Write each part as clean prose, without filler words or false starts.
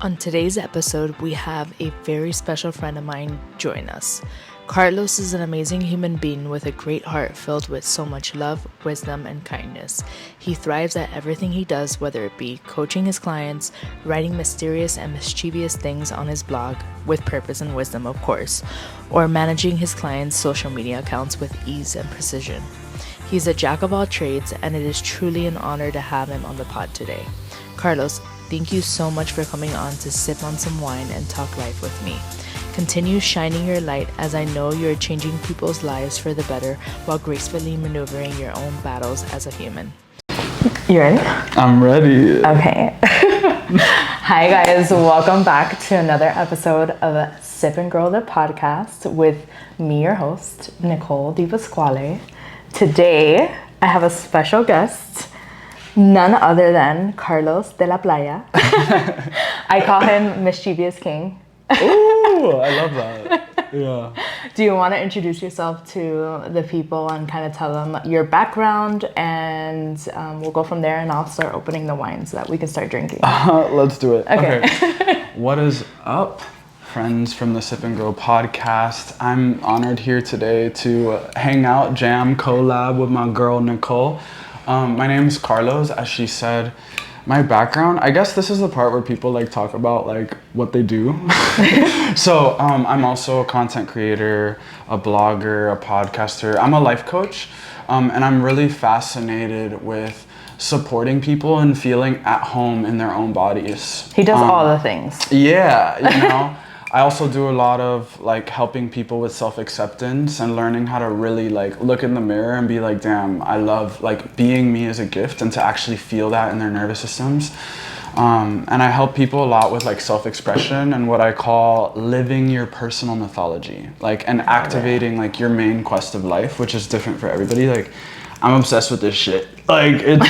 On today's episode, we have a very special friend of mine join us. Carlos is an amazing human being with a great heart filled with so much love, wisdom, and kindness. He thrives at everything he does, whether it be coaching his clients, writing mysterious and mischievous things on his blog, with purpose and wisdom, of course, or managing his clients' social media accounts with ease and precision. He's a jack of all trades, and it is truly an honor to have him on the pod today. Carlos, thank you so much for coming on to sip on some wine and talk life with me. Continue shining your light, as I know you're changing people's lives for the better while gracefully maneuvering your own battles as a human. You ready? I'm ready. Okay. Hi guys, welcome back to another episode of Sip and Grow the podcast with me, your host, Nicole Di Pasquale. Today, I have a special guest, none other than Carlos de la Playa. I call him Mischievous King. Ooh, I love that. Yeah. Do you want to introduce yourself to the people and kind of tell them your background, and we'll go from there, and I'll start opening the wine so that we can start drinking. Let's do it. Okay. What is up, friends from the Sip and Grow podcast? I'm honored here today to hang out, jam, collab with my girl, Nicole. My name is Carlos, as she said. My background, I guess this is the part where people like talk about like what they do. So I'm also a content creator, a blogger, a podcaster. I'm a life coach, and I'm really fascinated with supporting people and feeling at home in their own bodies. He does all the things. Yeah, you know. I also do a lot of like helping people with self-acceptance and learning how to really like look in the mirror and be like, damn, I love like being me as a gift, and to actually feel that in their nervous systems. And I help people a lot with like self-expression and what I call living your personal mythology, like, and activating like your main quest of life, which is different for everybody. Like, I'm obsessed with this shit. Like, it's,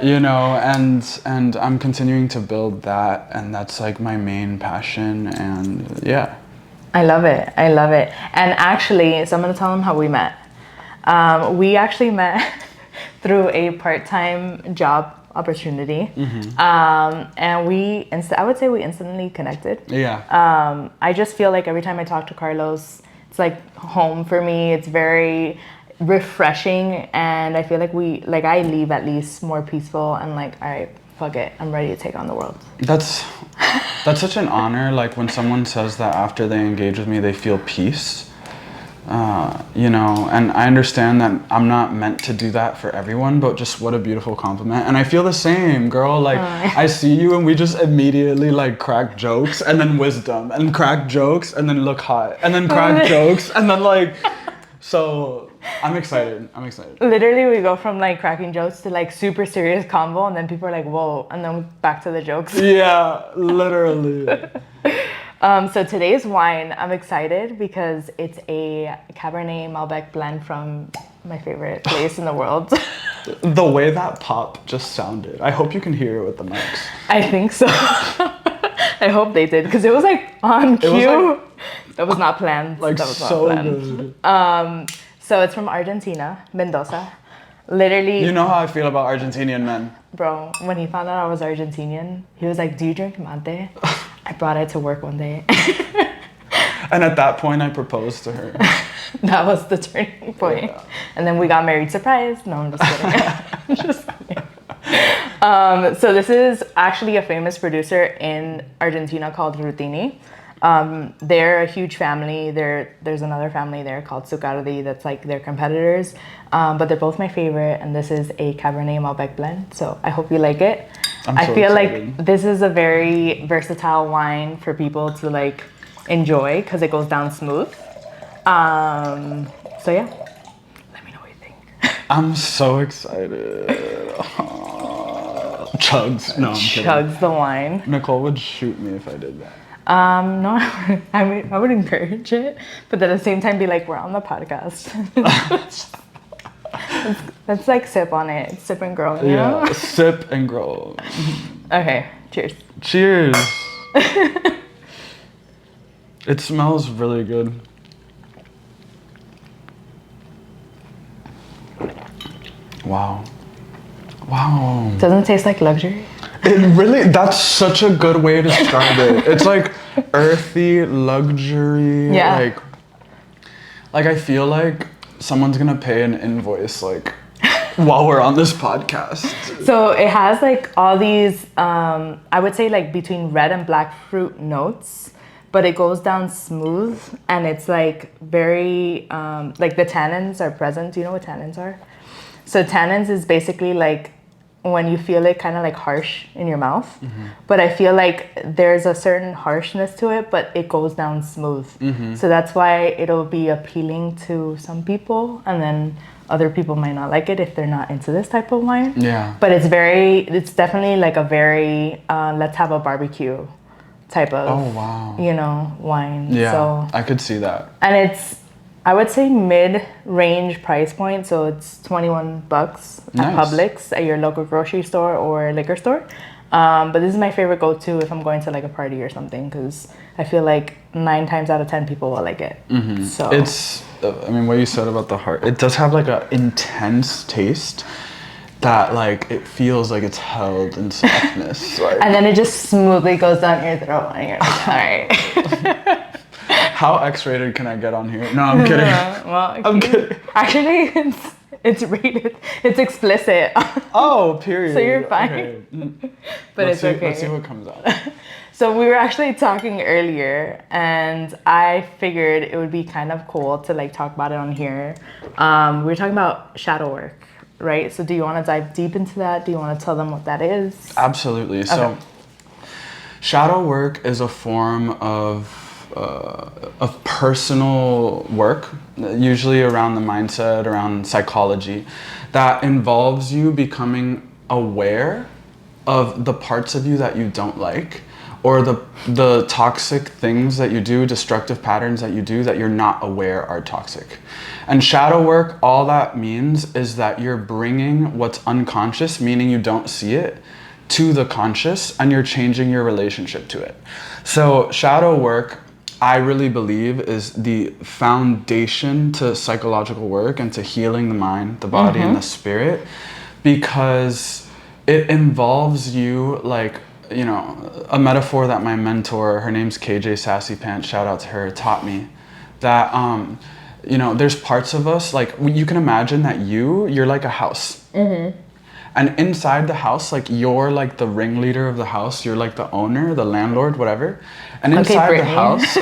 you know, and I'm continuing to build that, and that's like my main passion, and yeah. I love it. I love it. And actually, so I'm going to tell them how we met. We actually met through a part-time job opportunity. Mm-hmm. And I would say we instantly connected. Yeah. I just feel like every time I talk to Carlos, it's like home for me. It's very refreshing, and I feel like I leave at least more peaceful and like, all right, fuck it, I'm ready to take on the world. That's such an honor. Like when someone says that after they engage with me, they feel peace. You know, and I understand that I'm not meant to do that for everyone, but just what a beautiful compliment. And I feel the same, girl. Like I see you and we just immediately like crack jokes, and then wisdom, and crack jokes, and then look hot, and then crack jokes, and then like, so I'm excited. Literally, we go from like cracking jokes to like super serious convo, and then people are like, whoa, and then back to the jokes. Yeah, literally. So today's wine, I'm excited because it's a cabernet-malbec blend from my favorite place in the world. The way that pop just sounded, I hope you can hear it with the mics. I think so. I hope they did, because it was like on cue. That was not planned. Like, that was not so planned. good. So it's from Argentina, Mendoza. Literally. You know how I feel about Argentinian men. Bro, when he found out I was Argentinian, he was like, do you drink mate? I brought it to work one day. And at that point, I proposed to her. That was the turning point. Yeah. And then we got married. Surprise. No, I'm just kidding. I'm just kidding. So this is actually a famous producer in Argentina called Rutini. They're a huge family. There's another family there called Zucardi that's like their competitors. But they're both my favorite, and this is a Cabernet-Malbec blend. So I hope you like it. I feel excited. Like this is a very versatile wine for people to like enjoy because it goes down smooth. So yeah, let me know what you think. I'm so excited. Chugs. No, I'm kidding. Chugs the wine. Nicole would shoot me if I did that. No, I would encourage it, but at the same time be like, we're on the podcast. Let's like sip on it. Sip and grow, you know? Sip and grow. Okay, cheers. Cheers. It smells really good. Wow. Doesn't it taste like luxury? It really, that's such a good way to describe it. It's like earthy luxury. Yeah. Like I feel like someone's gonna pay an invoice like while we're on this podcast. So it has like all these, I would say like between red and black fruit notes, but it goes down smooth and it's like very, like the tannins are present. Do you know what tannins are? So tannins is basically like when you feel it kind of like harsh in your mouth, but I feel like there's a certain harshness to it, but it goes down smooth. So that's why it'll be appealing to some people, and then other people might not like it if they're not into this type of wine. Yeah. But it's definitely like a very, let's have a barbecue type of, Oh, wow. you know, wine. Yeah, So, I could see that. and it's, I would say mid-range price point, so it's $21 at Nice. Publix, at your local grocery store or liquor store. But this is my favorite go-to if I'm going to like a party or something, because I feel like 9 times out of 10 people will like it. So It's, I mean, what you said about the heart, it does have like an intense taste that like it feels like it's held in softness. Like, and then it just smoothly goes down your throat, and you're like, all right. how X-rated can I get on here? No, I'm kidding. Well, I'm kidding. actually, it's rated. It's explicit. Oh, period. So you're fine. Okay. But Let's it's okay. Let's see what comes out. So we were actually talking earlier, and I figured it would be kind of cool to like talk about it on here. We were talking about shadow work, right? So do you want to dive deep into that? Do you want to tell them what that is? Absolutely. So, shadow work is a form of personal work, usually around the mindset, around psychology, that involves you becoming aware of the parts of you that you don't like, or the toxic things that you do, destructive patterns that you do that you're not aware are toxic. And shadow work, all that means is that you're bringing what's unconscious, meaning you don't see it, to the conscious, and you're changing your relationship to it. So shadow work, I really believe, is the foundation to psychological work and to healing the mind, the body, and the spirit, because it involves you, like, you know, a metaphor that my mentor, her name's KJ Sassy Pants, shout out to her, taught me that, you know, there's parts of us, like, you can imagine that you're like a house. And inside the house, like, you're like the ringleader of the house. You're like the owner, the landlord, whatever. And inside the house,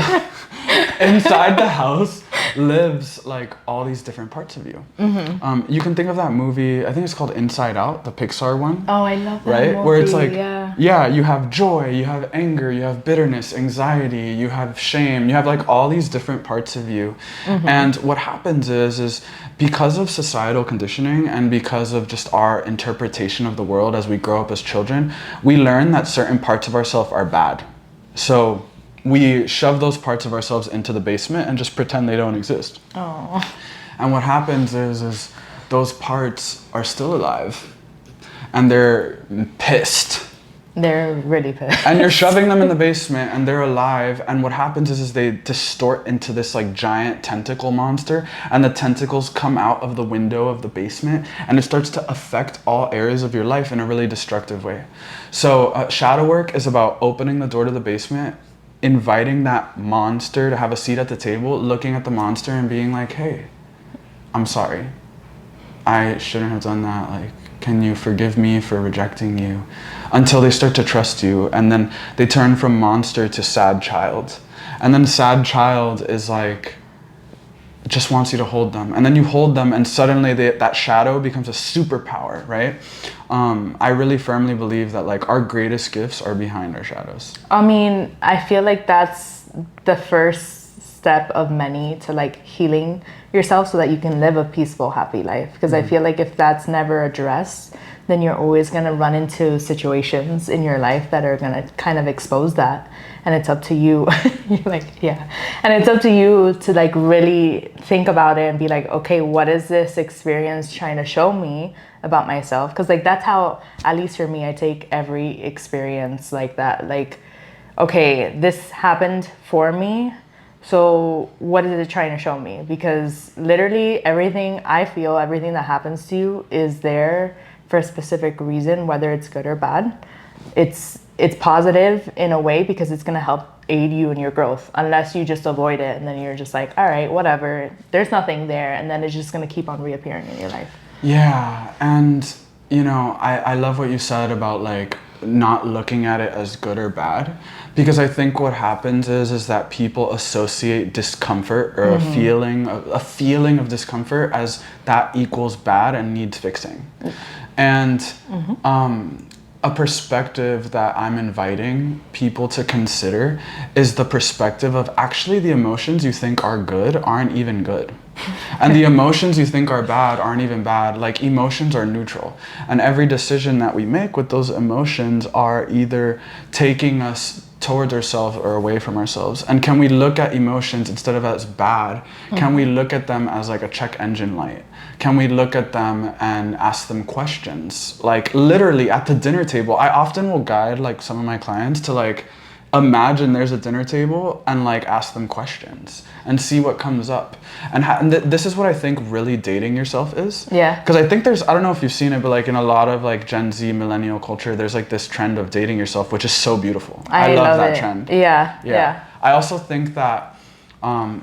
inside the house lives like all these different parts of you. You can think of that movie, I think it's called Inside Out, the Pixar one. Oh, I love that right? movie. Where it's like, yeah, you have joy, you have anger, you have bitterness, anxiety, you have shame, you have like all these different parts of you. And what happens is because of societal conditioning and because of just our interpretation of the world as we grow up as children, we learn that certain parts of ourselves are bad. So we shove those parts of ourselves into the basement and just pretend they don't exist. Oh. And what happens is those parts are still alive and they're pissed. They're really pissed. And you're shoving them in the basement and they're alive, and what happens is they distort into this like giant tentacle monster, and the tentacles come out of the window of the basement and it starts to affect all areas of your life in a really destructive way. So shadow work is about opening the door to the basement, inviting that monster to have a seat at the table, looking at the monster and being like, hey, I'm sorry. I shouldn't have done that. Like, can you forgive me for rejecting you? Until they start to trust you. And then they turn from monster to sad child. And then sad child is like, just wants you to hold them. And then you hold them and suddenly that shadow becomes a superpower, right? I really firmly believe that like our greatest gifts are behind our shadows. I mean, I feel like that's the first step of many to like healing yourself so that you can live a peaceful, happy life. Because I feel like if that's never addressed, then you're always going to run into situations in your life that are going to kind of expose that. And it's up to you. You're like, yeah. And it's up to you to like really think about it and be like, okay, what is this experience trying to show me about myself? Because like that's how, at least for me, I take every experience like that. Like, okay, this happened for me. So what is it trying to show me? Because literally everything I feel, everything that happens to you is there for a specific reason, whether it's good or bad. it's positive in a way because it's going to help aid you in your growth, unless you just avoid it and then you're just like, all right, whatever, there's nothing there, and then it's just going to keep on reappearing in your life. Yeah, and you know, I love what you said about like not looking at it as good or bad, because I think what happens is that people associate discomfort or a feeling of discomfort as that equals bad and needs fixing. And a perspective that I'm inviting people to consider is the perspective of actually the emotions you think are good aren't even good. And the emotions you think are bad aren't even bad. Like, emotions are neutral. And every decision that we make with those emotions are either taking us towards ourselves or away from ourselves. And can we look at emotions instead of as bad? Can we look at them as like a check engine light? Can we look at them and ask them questions? Like, literally at the dinner table, I often will guide like some of my clients to like imagine there's a dinner table and like ask them questions and see what comes up. And this is what I think really dating yourself is. Yeah. Because I think I don't know if you've seen it, but like in a lot of like Gen Z millennial culture, there's like this trend of dating yourself, which is so beautiful. I love that trend. Yeah. I also think that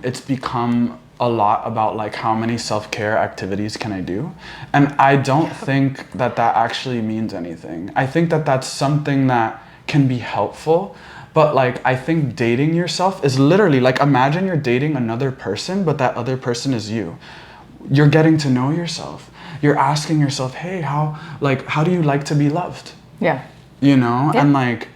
it's become a lot about like how many self-care activities can I do, and I don't think that actually means anything. I think that that's something that can be helpful, but like I think dating yourself is literally like, imagine you're dating another person, but that other person is you. You're getting to know yourself. You're asking yourself, hey, how do you like to be loved? Yeah. You know, and like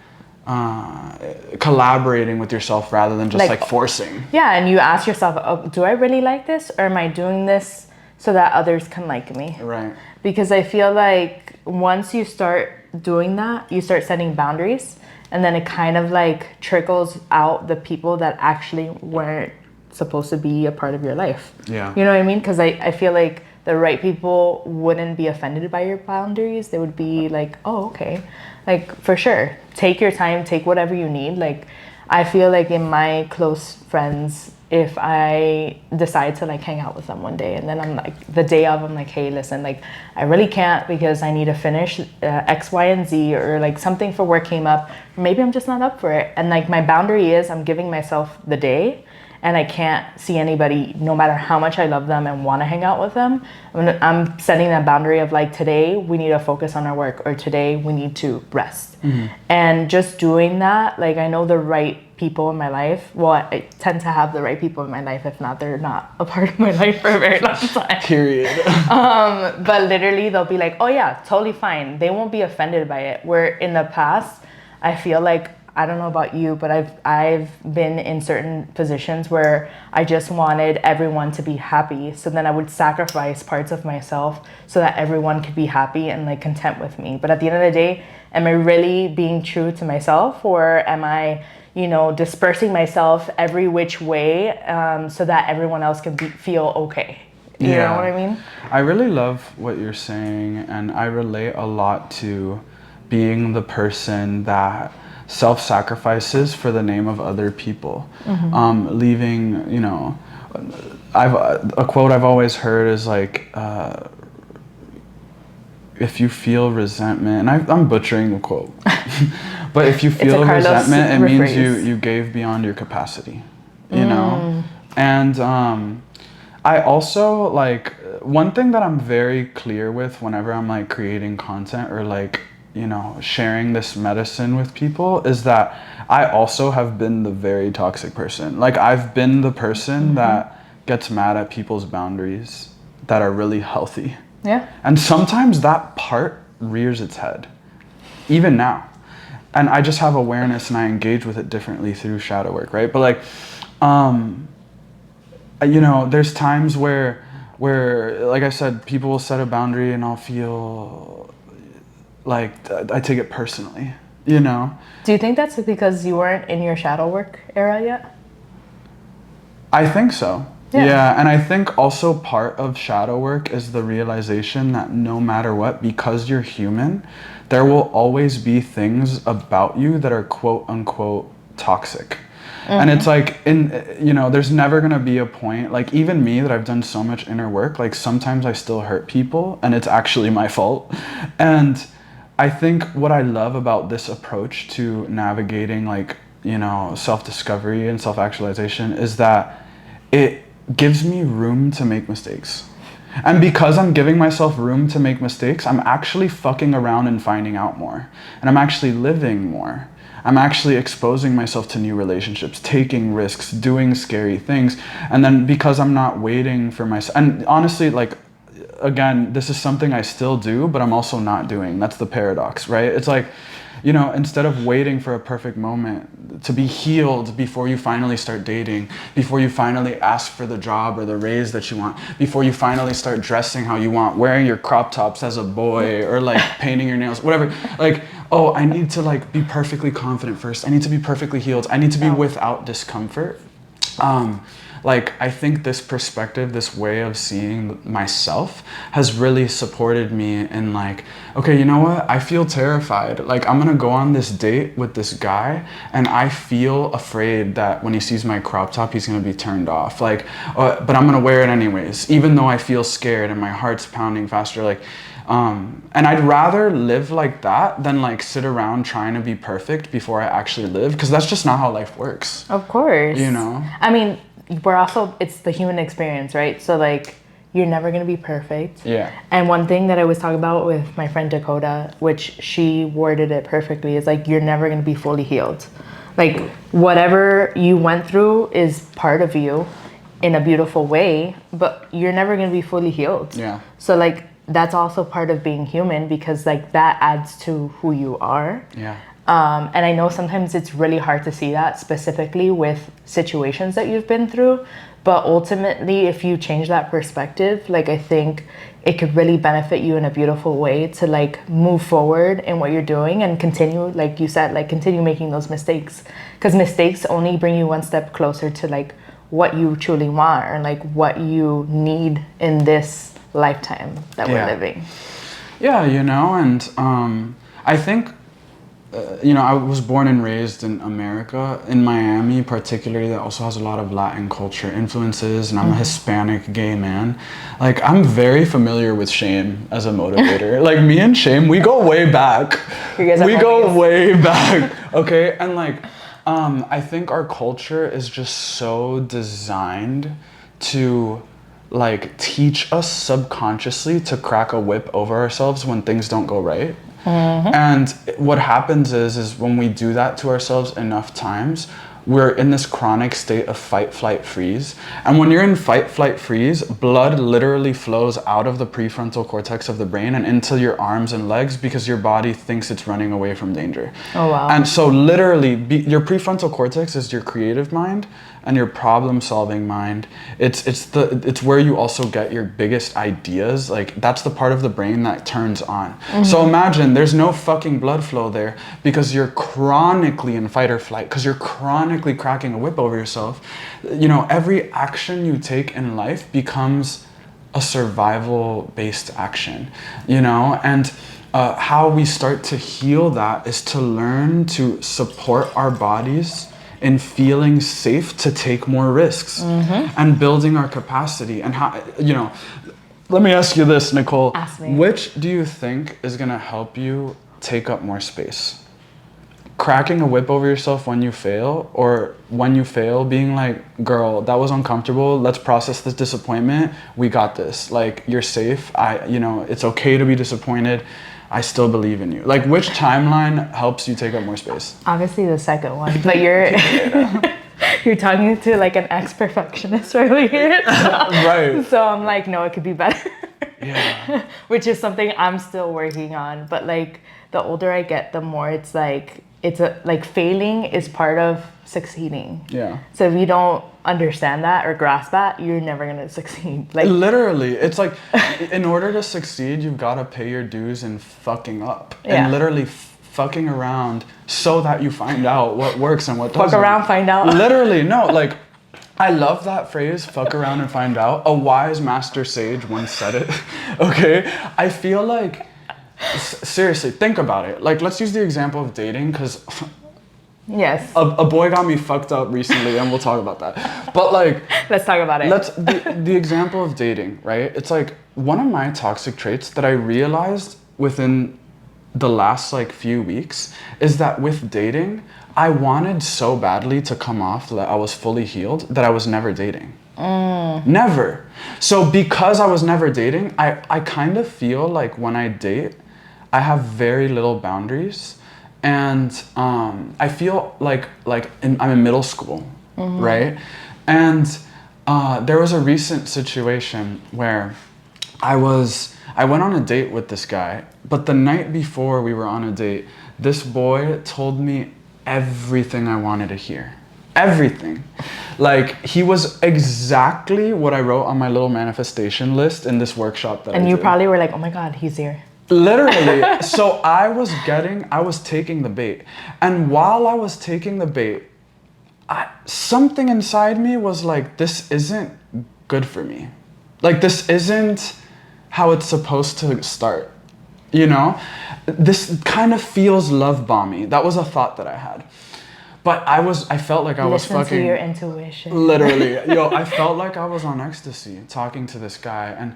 collaborating with yourself rather than just like forcing. Yeah, and you ask yourself, oh, do I really like this, or am I doing this so that others can like me? Right. Because I feel like once you start doing that, you start setting boundaries, and then it kind of like trickles out the people that actually weren't supposed to be a part of your life. Yeah. You know what I mean? Because I feel like the right people wouldn't be offended by your boundaries. They would be like, oh, okay. Like, for sure. Take your time, take whatever you need. Like, I feel like in my close friends, if I decide to like hang out with them one day, and then I'm like, the day of, I'm like, hey, listen, like, I really can't because I need to finish X, Y, and Z, or like something for work came up. Maybe I'm just not up for it. And like, my boundary is I'm giving myself the day, and I can't see anybody, no matter how much I love them and want to hang out with them. I'm setting that boundary of like, today we need to focus on our work, or today we need to rest. And just doing that, like, I know the right people in my life. Well, I tend to have the right people in my life. If not, they're not a part of my life for a very long time. Period. But literally, they'll be like, oh yeah, totally fine. They won't be offended by it. Where in the past, I feel like, I don't know about you, but I've been in certain positions where I just wanted everyone to be happy. So then I would sacrifice parts of myself so that everyone could be happy and like content with me. But at the end of the day, am I really being true to myself, or am I, you know, dispersing myself every which way so that everyone else can feel okay? You know what I mean? I really love what you're saying, and I relate a lot to being the person that self-sacrifices for the name of other people. Leaving, you know, a quote I've always heard is like, if you feel resentment, and I'm butchering the quote, but if you feel resentment, it means you gave beyond your capacity, you know? And I also, like, one thing that I'm very clear with whenever I'm like creating content or like, you know, sharing this medicine with people, is that I also have been the very toxic person. Like, I've been the person that gets mad at people's boundaries that are really healthy. Yeah. And sometimes that part rears its head, even now. And I just have awareness and I engage with it differently through shadow work, right? But like, you know, there's times where, like I said, people will set a boundary and I'll feel like I take it personally, you know? Do you think that's because you weren't in your shadow work era yet? I think so. Yeah, and I think also part of shadow work is the realization that no matter what, because you're human, there will always be things about you that are quote unquote toxic. And it's like, you know, there's never gonna be a point, like even me that I've done so much inner work, like sometimes I still hurt people and it's actually my fault. And I think what I love about this approach to navigating, like, you know, self-discovery and self-actualization is that it gives me room to make mistakes. And because I'm giving myself room to make mistakes, I'm actually fucking around and finding out more. And I'm actually living more. I'm actually exposing myself to new relationships, taking risks, doing scary things. And then because I'm not waiting for myself, and honestly, like, again, this is something I still do, but I'm also not doing. That's the paradox, right? It's like, you know, instead of waiting for a perfect moment to be healed before you finally start dating, before you finally ask for the job or the raise that you want, before you finally start dressing how you want, wearing your crop tops as a boy, or like painting your nails, whatever. Like, oh, I need to like be perfectly confident first. I need to be perfectly healed. I need to be without discomfort. Like, I think this perspective, this way of seeing myself has really supported me in like, okay, you know what? I feel terrified. Like, I'm gonna go on this date with this guy and I feel afraid that when he sees my crop top, he's gonna be turned off. Like, but I'm gonna wear it anyways, even though I feel scared and my heart's pounding faster. Like, and I'd rather live like that than like sit around trying to be perfect before I actually live, because that's just not how life works. Of course. You know? I mean, it's the human experience, right? So like, you're never going to be perfect. Yeah. And one thing that I was talking about with my friend Dakota, which she worded it perfectly, is like, you're never going to be fully healed. Like, whatever you went through is part of you in a beautiful way, but you're never going to be fully healed. Yeah. So like, that's also part of being human, because like that adds to who you are. Yeah. And I know sometimes it's really hard to see that specifically with situations that you've been through, but ultimately if you change that perspective, like, I think it could really benefit you in a beautiful way to like move forward in what you're doing and continue, like you said, like continue making those mistakes, because mistakes only bring you one step closer to like what you truly want, or like what you need in this lifetime that we're living. Yeah, you know, and I think, you know, I was born and raised in America, in Miami particularly, that also has a lot of Latin culture influences, and I'm a Hispanic gay man. Like, I'm very familiar with shame as a motivator. Like, me and shame, we go way back. You guys we go way back, okay? And like, I think our culture is just so designed to like teach us subconsciously to crack a whip over ourselves when things don't go right. And what happens is when we do that to ourselves enough times, we're in this chronic state of fight, flight, freeze. And when you're in fight, flight, freeze, blood literally flows out of the prefrontal cortex of the brain and into your arms and legs, because your body thinks it's running away from danger. Oh, wow. And so literally, your prefrontal cortex is your creative mind and your problem-solving mind. It's where you also get your biggest ideas. Like, that's the part of the brain that turns on. So imagine there's no fucking blood flow there because you're chronically in fight or flight, because you're chronically cracking a whip over yourself. You know, every action you take in life becomes a survival-based action, you know? And how we start to heal that is to learn to support our bodies in feeling safe to take more risks and building our capacity. And how, you know, let me ask you this, Nicole. Ask me. Which do you think is gonna help you take up more space? Cracking a whip over yourself when you fail, or when you fail being like, girl, that was uncomfortable, let's process this disappointment, we got this, like, you're safe, you know, it's okay to be disappointed, I still believe in you. Like, which timeline helps you take up more space? Obviously the second one, but you're you're talking to like an ex-perfectionist right here. Right. So I'm like, no, it could be better. Yeah. Which is something I'm still working on. But like, the older I get, the more it's like failing is part of succeeding. Yeah. So if you don't understand that or grasp that, you're never gonna succeed. Like, literally, it's like, in order to succeed, you've got to pay your dues in fucking up and literally fucking around so that you find out what works and what doesn't. Fuck around, find out. Literally, no, like, I love that phrase, fuck around and find out. A wise master sage once said it. Okay, I feel like, seriously, think about it. Like, let's use the example of dating, because yes, a boy got me fucked up recently, and we'll talk about that. But like, let's talk about it. The example of dating, right? It's like, one of my toxic traits that I realized within the last like few weeks is that with dating, I wanted so badly to come off that I was fully healed that I was never dating. Never. So because I was never dating, I kind of feel like when I date, I have very little boundaries, and I feel like I'm in middle school, right? And there was a recent situation where I went on a date with this guy, but the night before we were on a date, this boy told me everything I wanted to hear. Everything. Like, he was exactly what I wrote on my little manifestation list in this workshop that I did. And you probably were like, oh my God, he's here. Literally. So I was taking the bait. And while I was taking the bait, something inside me was like, this isn't good for me. Like, this isn't how it's supposed to start. You know? This kind of feels love bomby. That was a thought that I had. But I felt like I was fucking... Listen to your intuition. Literally. Yo, I felt like I was on ecstasy talking to this guy. And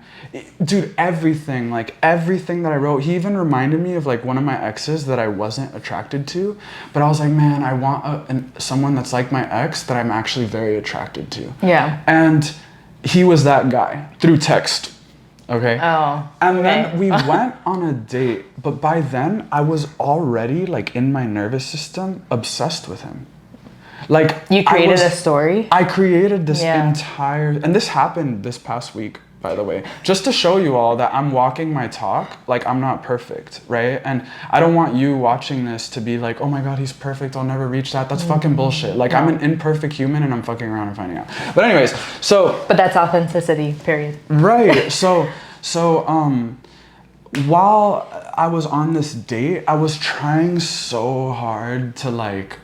dude, everything that I wrote, he even reminded me of like one of my exes that I wasn't attracted to. But I was like, man, I want someone that's like my ex that I'm actually very attracted to. Yeah. And he was that guy through text. Okay. Oh. And then we went on a date, but by then I was already like in my nervous system obsessed with him. Like, you created a story? I created this entire, and this happened this past week, by the way, just to show you all that I'm walking my talk. Like, I'm not perfect, right? And I don't want you watching this to be like, oh my God, he's perfect, I'll never reach that. That's fucking bullshit. Like, I'm an imperfect human and I'm fucking around and finding out. But anyways, But that's authenticity, period. Right. So while I was on this date, I was trying so hard to like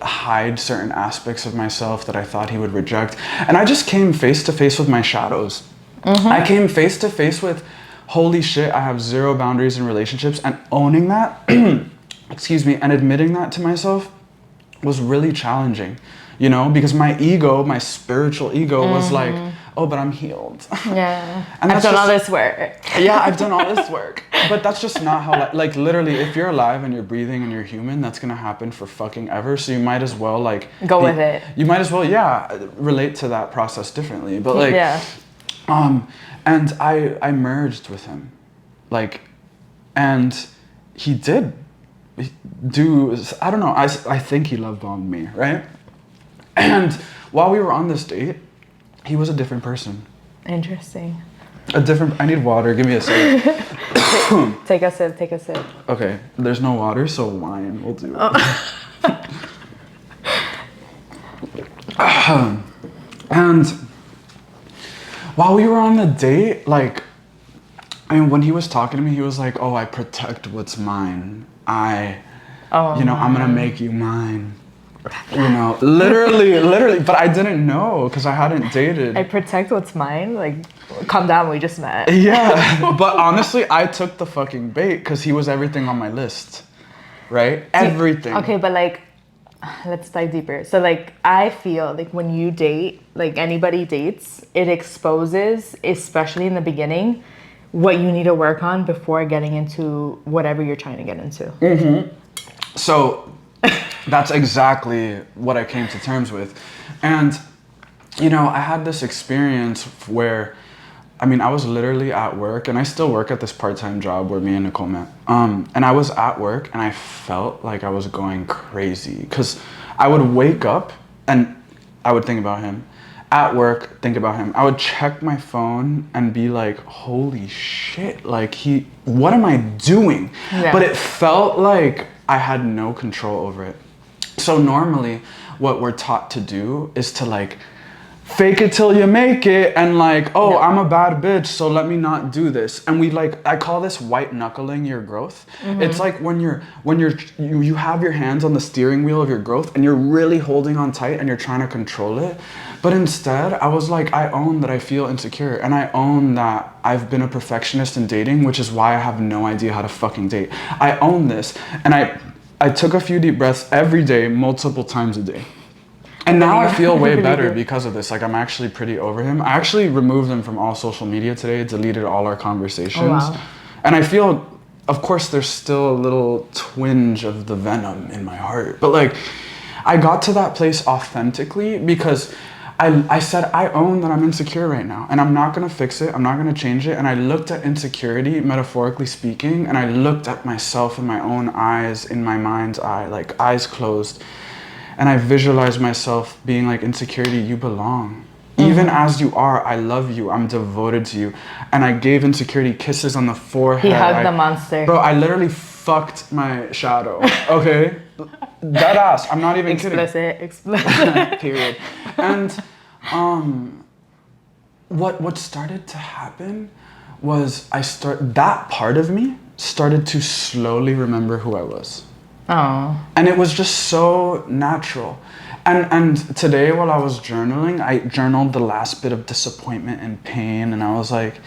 hide certain aspects of myself that I thought he would reject. And I just came face to face with my shadows. I came face to face with, holy shit, I have zero boundaries in relationships, and owning that, excuse me, and admitting that to myself was really challenging, you know, because my ego, my spiritual ego was like, oh, but I'm healed. Yeah. And I've done all this work. Yeah, I've done all this work. But that's just not how, like literally, if you're alive and you're breathing and you're human, that's going to happen for fucking ever. So you might as well like... Go with it. You might as well, relate to that process differently. But like... Yeah. And I merged with him. Like, and he did do, I don't know, I think he love bombed me, right? And while we were on this date, he was a different person. Interesting. I need water, give me a sip. Take a sip. Okay, there's no water, so wine will do. And while we were on the date, like, I mean, when he was talking to me, he was like, oh, I protect what's mine. I'm gonna make you mine. You know, literally, but I didn't know because I hadn't dated. I protect what's mine? Like, calm down, we just met. Yeah, but honestly, I took the fucking bait because he was everything on my list, right? Everything. Okay, but like, let's dive deeper. So like, I feel like when you date, like anybody dates, it exposes, especially in the beginning, what you need to work on before getting into whatever you're trying to get into. So that's exactly what I came to terms with. And, you know, I had this experience where, I mean, I was literally at work, and I still work at this part-time job where me and Nicole met. And I was at work, and I felt like I was going crazy because I would wake up and I would think about him. At work, think about him. I would check my phone and be like, holy shit, like what am I doing? Yeah. But it felt like I had no control over it. So normally what we're taught to do is to like fake it till you make it, and like, oh, no, I'm a bad bitch, so let me not do this. And we like, I call this white knuckling your growth. It's like when you have your hands on the steering wheel of your growth and you're really holding on tight and you're trying to control it. But instead, I was like, I own that I feel insecure, and I own that I've been a perfectionist in dating, which is why I have no idea how to fucking date. I own this, and I took a few deep breaths every day, multiple times a day. And now I feel way better because of this. Like, I'm actually pretty over him. I actually removed him from all social media today, deleted all our conversations. Oh, wow. And I feel of course there's still a little twinge of the venom in my heart, but like I got to that place authentically because I said I own that I'm insecure right now and I'm not gonna fix it, I'm not gonna change it. And I looked at insecurity, metaphorically speaking, and I looked at myself in my own eyes, in my mind's eye, like eyes closed, and I visualized myself being like, insecurity, you belong. Even as you are, I love you, I'm devoted to you. And I gave insecurity kisses on the forehead. He hugged the monster. Bro, I literally fucked my shadow, okay? Dead ass, I'm not even kidding. Explicit. Period. And what started to happen was that part of me started to slowly remember who I was. Oh. And it was just so natural. And today while I was journaling, I journaled the last bit of disappointment and pain, and I was like,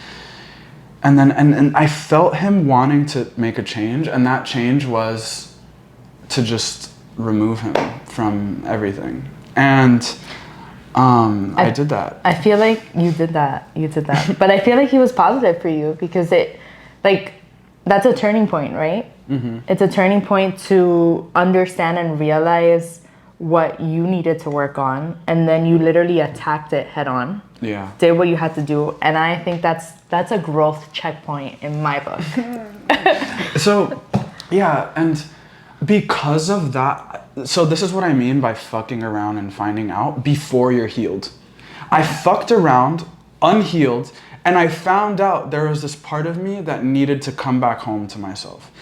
and I felt him wanting to make a change, and that change was to just remove him from everything. And I did that. I feel like you did that. But I feel like he was positive for you because that's a turning point, right? Mm-hmm. It's a turning point to understand and realize what you needed to work on, and then you literally attacked it head on. Yeah. Did what you had to do, and I think that's a growth checkpoint in my book. So, yeah, and because of that, so this is what I mean by fucking around and finding out before you're healed. I fucked around, unhealed, and I found out there was this part of me that needed to come back home to myself.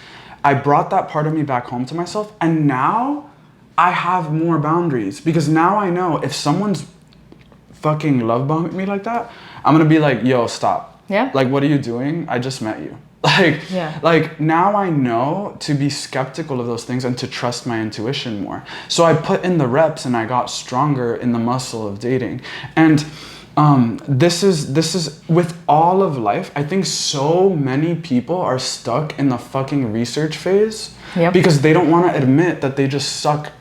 I brought that part of me back home to myself, and now I have more boundaries because now I know if someone's fucking love bombing me like that, I'm gonna be like, yo, stop. Yeah. Like, what are you doing? I just met you. Like now I know to be skeptical of those things and to trust my intuition more. So I put in the reps and I got stronger in the muscle of dating. And this is with all of life. I think so many people are stuck in the fucking research phase because they don't want to admit that they just suck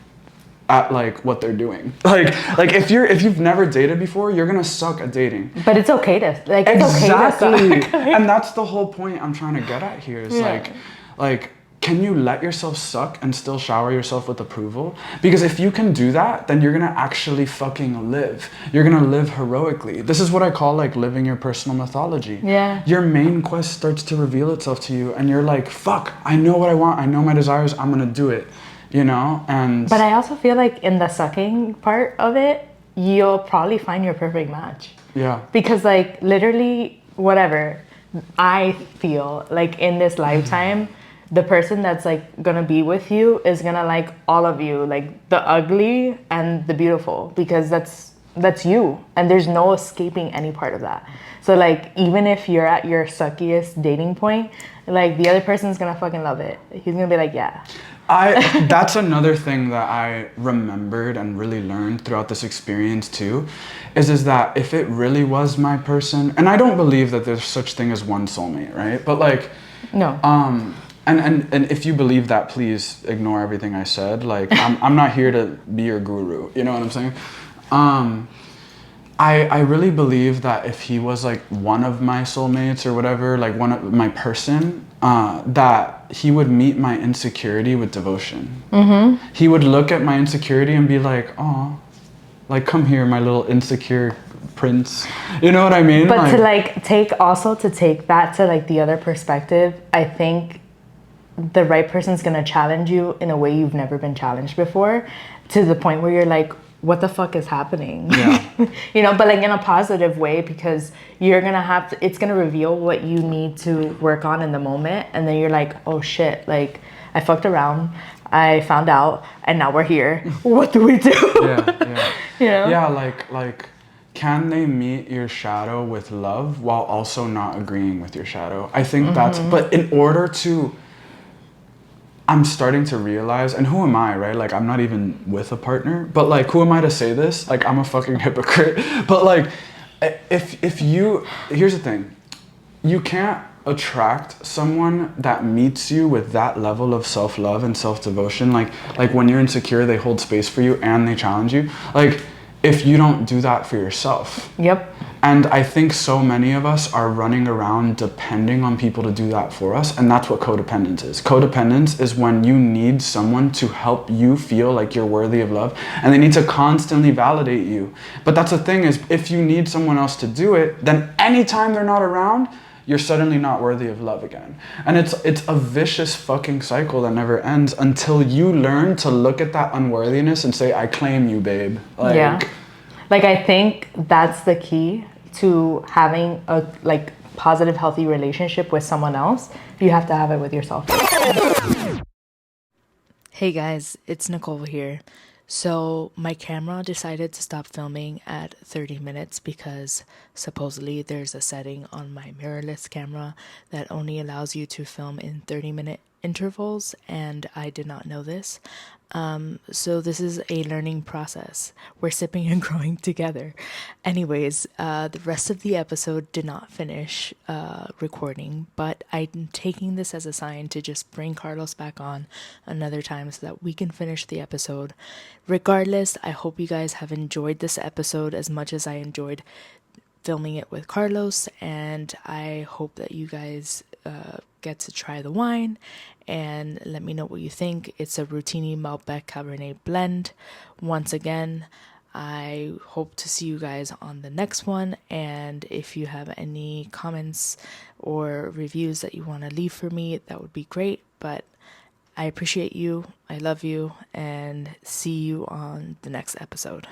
at like what they're doing. Like if you've never dated before, you're gonna suck at dating. But it's okay to like exactly. Okay to suck. And that's the whole point I'm trying to get at here is like can you let yourself suck and still shower yourself with approval? Because if you can do that, then you're gonna actually fucking live. You're gonna live heroically. This is what I call like living your personal mythology. Yeah. Your main quest starts to reveal itself to you and you're like, fuck, I know what I want, I know my desires, I'm gonna do it. You know, and but I also feel like in the sucking part of it, you'll probably find your perfect match. Yeah. Because like literally whatever, I feel like in this lifetime, the person that's like gonna be with you is gonna like all of you, like the ugly and the beautiful, because that's you, and there's no escaping any part of that. So like even if you're at your suckiest dating point, like the other person's gonna fucking love it. He's gonna be like, yeah. That's another thing that I remembered and really learned throughout this experience too, is that if it really was my person, and I don't believe that there's such thing as one soulmate, right? But like, no. And if you believe that, please ignore everything I said. Like, I'm not here to be your guru. You know what I'm saying? I really believe that if he was like one of my soulmates or whatever, like one of my person, that he would meet my insecurity with devotion. Mm-hmm. He would look at my insecurity and be like, oh, like, come here, my little insecure prince. You know what I mean? But like, to take that to like the other perspective, I think the right person's gonna challenge you in a way you've never been challenged before, to the point where you're like, what the fuck is happening? Yeah. You know, but like in a positive way, because you're gonna it's gonna reveal what you need to work on in the moment, and then you're like, oh shit, like I fucked around, I found out, and now we're here. What do we do? Yeah. You know? Yeah, like can they meet your shadow with love while also not agreeing with your shadow? I think that's, but in order to, I'm starting to realize, and who am I, right? Like, I'm not even with a partner, but like, who am I to say this? Like, I'm a fucking hypocrite. But like, if you, here's the thing, you can't attract someone that meets you with that level of self-love and self-devotion. Like when you're insecure, they hold space for you and they challenge you. Like, if you don't do that for yourself. Yep. And I think so many of us are running around depending on people to do that for us. And that's what codependence is. Codependence is when you need someone to help you feel like you're worthy of love. And they need to constantly validate you. But that's the thing is, if you need someone else to do it, then anytime they're not around, you're suddenly not worthy of love again. And it's a vicious fucking cycle that never ends until you learn to look at that unworthiness and say, I claim you, babe. Like, yeah. Like, I think that's the key to having a like positive, healthy relationship with someone else. You have to have it with yourself. Hey guys, it's Nicole here. So my camera decided to stop filming at 30 minutes because supposedly there's a setting on my mirrorless camera that only allows you to film in 30-minute intervals, and I did not know this. So this is a learning process. We're sipping and growing together. Anyways, the rest of the episode did not finish recording, but I'm taking this as a sign to just bring Carlos back on another time so that we can finish the episode. Regardless, I hope you guys have enjoyed this episode as much as I enjoyed filming it with Carlos, and I hope that you guys get to try the wine and let me know what you think. It's a Rutini-Malbec Cabernet blend. Once again, I hope to see you guys on the next one, and if you have any comments or reviews that you want to leave for me, that would be great. But I appreciate you, I love you, and see you on the next episode.